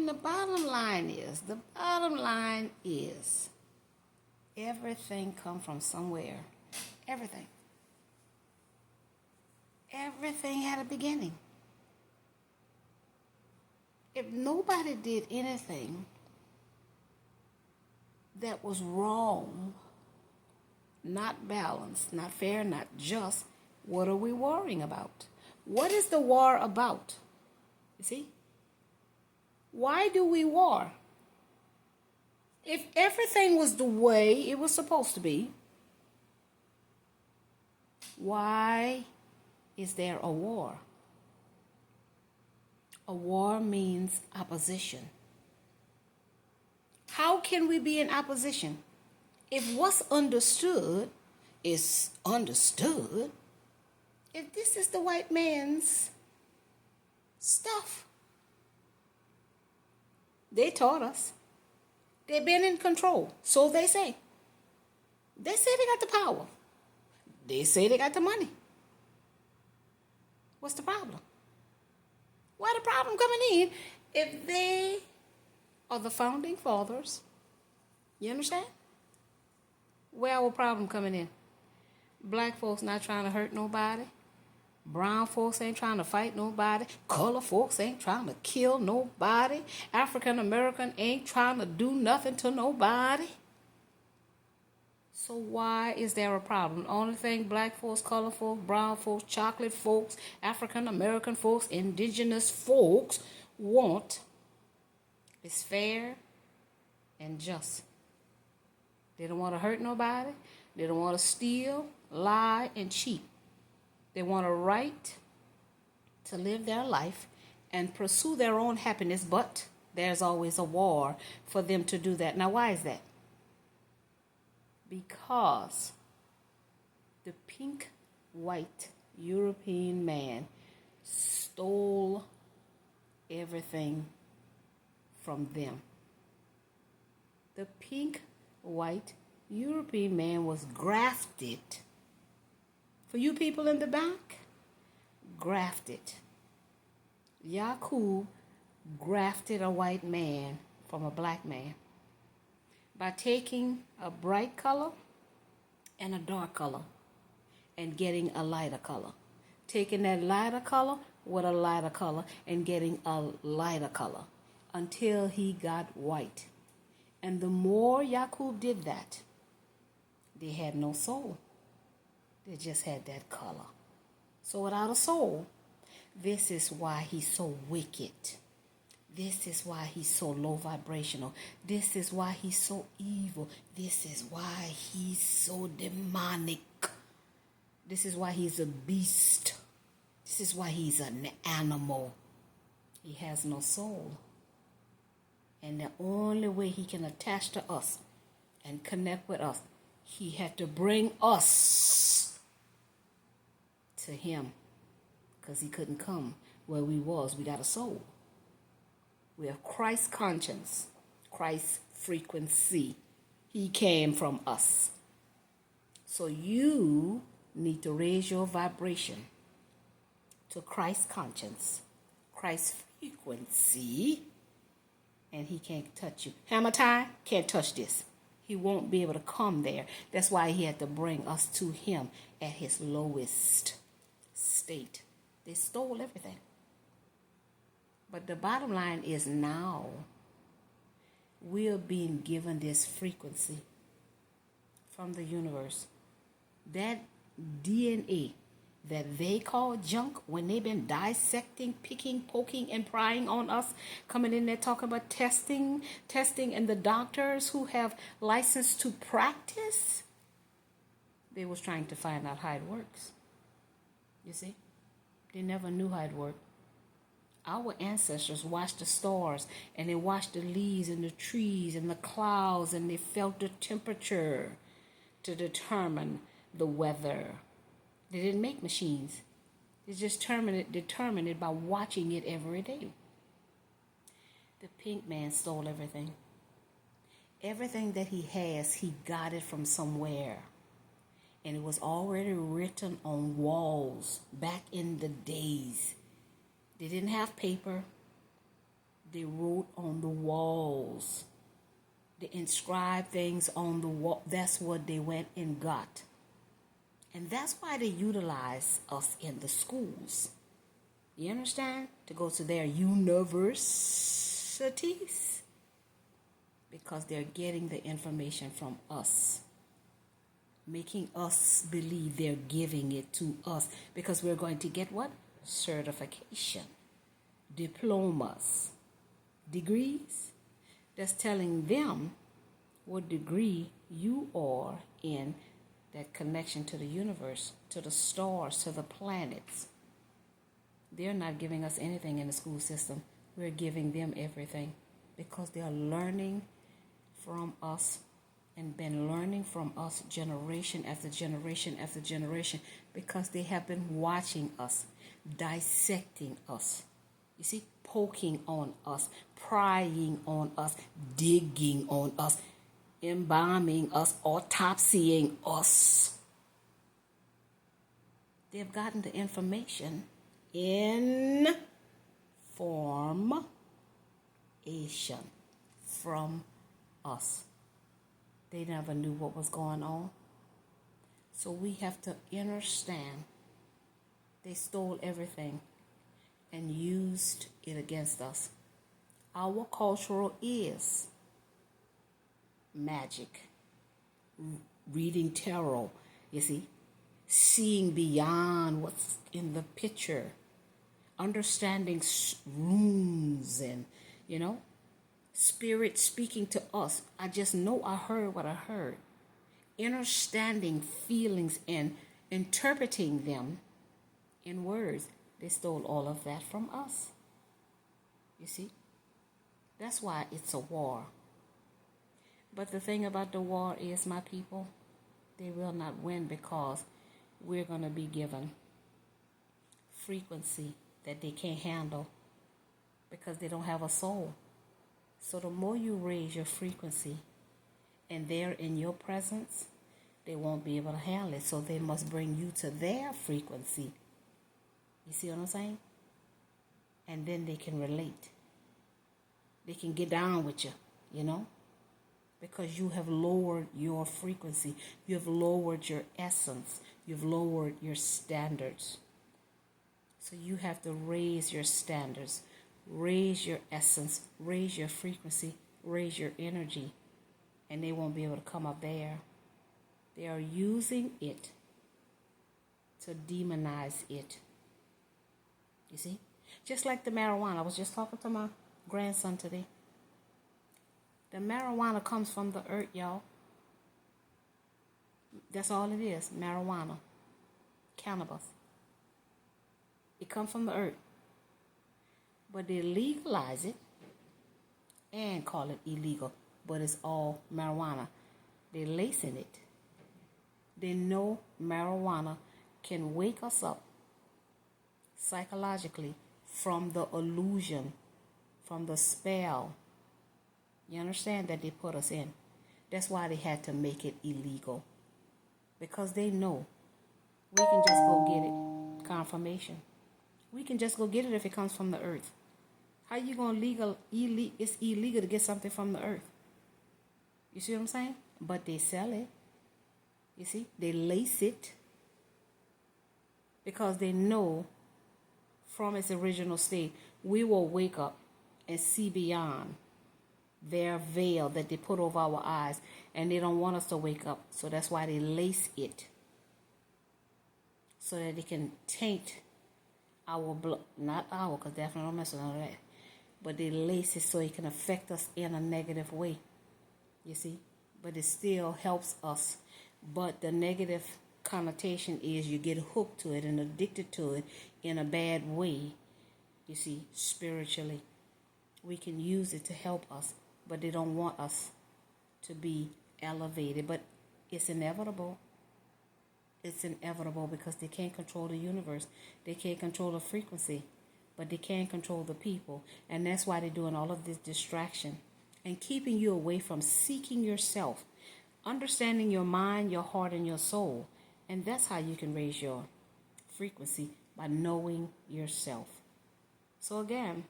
the bottom line is, everything come from somewhere. Everything. Everything had a beginning. If nobody did anything that was wrong, not balanced, not fair, not just, what are we worrying about? What is the war about? You see? Why do we war? If everything was the way it was supposed to be, why is there a war? A war means opposition. How can we be in opposition? If what's understood is understood, if this is the white man's stuff, they taught us. They've been in control, so they say. They say they got the power. They say they got the money. What's the problem? Why the problem coming in if they are the founding fathers? You understand? Where our problem coming in? Black folks not trying to hurt nobody. Brown folks ain't trying to fight nobody. Color folks ain't trying to kill nobody. African American ain't trying to do nothing to nobody. So why is there a problem? The only thing black folks, color folks, brown folks, chocolate folks, African American folks, indigenous folks want is fair and just. They don't want to hurt nobody. They don't want to steal, lie, and cheat. They want a right to live their life and pursue their own happiness, but there's always a war for them to do that. Now, why is that? Because the pink, white European man stole everything from them. The pink, white European man was grafted. For you people in the back, grafted. Yakub grafted a white man from a black man by taking a bright color and a dark color and getting a lighter color. Taking that lighter color with a lighter color and getting a lighter color until he got white. And the more Yakub did that, they had no soul. They just had that color. So without a soul, this is why he's so wicked. This is why he's so low vibrational. This is why he's so evil. This is why he's so demonic. This is why he's a beast. This is why he's an animal. He has no soul. And the only way he can attach to us and connect with us, he had to bring us to him, because he couldn't come where we was. We got a soul. We have Christ's conscience, Christ's frequency. He came from us. So you need to raise your vibration to Christ's conscience, Christ's frequency, and he can't touch you. Hammer time can't touch this. He won't be able to come there. That's why he had to bring us to him at his lowest state. They stole everything. But the bottom line is, now we are being given this frequency from the universe. That DNA that they call junk, when they've been dissecting, picking, poking, and prying on us, coming in there talking about testing, and the doctors who have license to practice, they was trying to find out how it works. You see? They never knew how it worked. Our ancestors watched the stars, and they watched the leaves and the trees and the clouds, and they felt the temperature to determine the weather. They didn't make machines. They just determined it by watching it every day. The pink man stole everything. Everything that he has, he got it from somewhere. And it was already written on walls back in the days. They didn't have paper. They wrote on the walls. They inscribed things on the wall. That's what they went and got. And that's why they utilize us in the schools. You understand? To go to their universities. Because they're getting the information from us. Making us believe they're giving it to us. Because we're going to get what? Certification. Diplomas. Degrees. That's telling them what degree you are in that connection to the universe, to the stars, to the planets. They're not giving us anything in the school system. We're giving them everything because they are learning from us and been learning from us generation after generation after generation because they have been watching us, dissecting us. You see, poking on us, prying on us, digging on us, embalming us, autopsying us. They've gotten the information in formation from us. They never knew what was going on. So we have to understand they stole everything and used it against us. Our cultural is magic, reading tarot, you see, seeing beyond what's in the picture, understanding runes and, spirit speaking to us. I just know I heard what I heard. Understanding feelings and interpreting them in words. They stole all of that from us. You see? That's why it's a war. But the thing about the war is, my people, they will not win because we're going to be given frequency that they can't handle because they don't have a soul. So the more you raise your frequency and they're in your presence, they won't be able to handle it. So they must bring you to their frequency. You see what I'm saying? And then they can relate. They can get down with you, because you have lowered your frequency. You have lowered your essence. You've lowered your standards. So you have to raise your standards, raise your essence, raise your frequency, raise your energy, and they won't be able to come up there. They are using it to demonize it. You see? Just like the marijuana. I was just talking to my grandson today. The marijuana comes from the earth, y'all. That's all it is, marijuana. Cannabis. It comes from the earth. But they legalize it and call it illegal. But it's all marijuana. They're lacing it. They know marijuana can wake us up psychologically from the illusion, from the spell. You understand that they put us in. That's why they had to make it illegal. Because they know we can just go get it. Confirmation. We can just go get it if it comes from the earth. How you going to it's illegal to get something from the earth. You see what I'm saying? But they sell it. You see? They lace it. Because they know from its original state, we will wake up and see beyond their veil that they put over our eyes, and they don't want us to wake up. So that's why they lace it, so that they can taint our blood. Not our, because definitely don't mess with none of that. But they lace it so it can affect us in a negative way. You see? But it still helps us. But the negative connotation is you get hooked to it and addicted to it in a bad way. You see, spiritually. We can use it to help us, but they don't want us to be elevated. But it's inevitable. It's inevitable because they can't control the universe. They can't control the frequency, but they can control the people. And that's why they're doing all of this distraction and keeping you away from seeking yourself, understanding your mind, your heart, and your soul. And that's how you can raise your frequency, by knowing yourself. So again,